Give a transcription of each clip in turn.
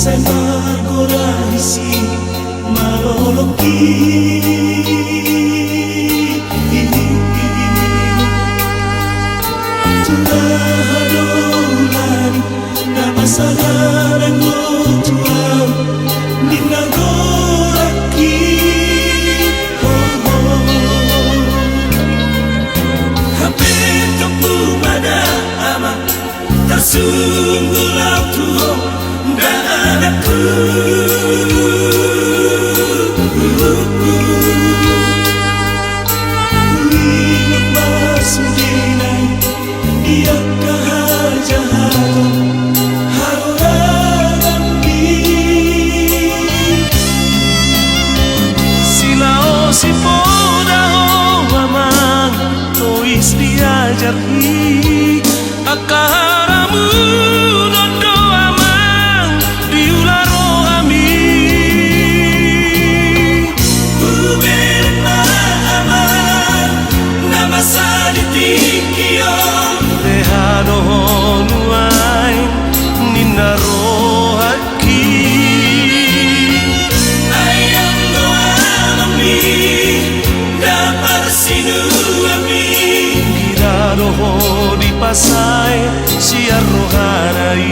Saya margorahisi maloloki Tunahadolan na masalanan mo tuang ninagoraki Hapit ka pumada ama Tasunggulaw tuho daan aku Ingat masudinay Iya kahajahaton haroran di Silao si podaho mamang Tois diajarhi Akaharamu nodo amang Diularo ami Uberna amang Nama saditikio Dehado honuay Ninaro haki Ayang doa ami Dapar sinu ami Girado ho di pasay Siya rohanay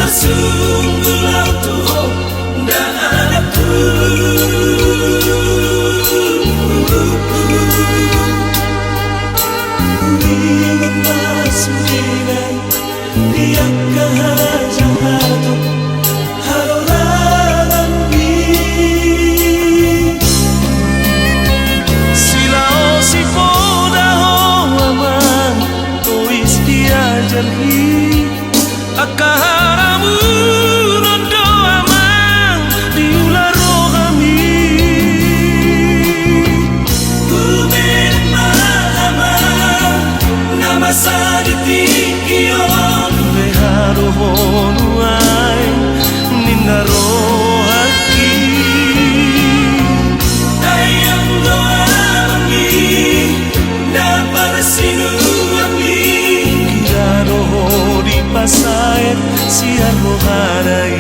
Sungguh tuho daan aku Ingat masudinay Dia kahajahaton haroran di Silao si podaho amang Tois diajarhi Akaharamu nodo amang Diularo kami Uberna amang Nama saditikio Dehado honuay Ninaro haki Ayang doa ami Dapar sinu ami Girado di pasay Siya rohanay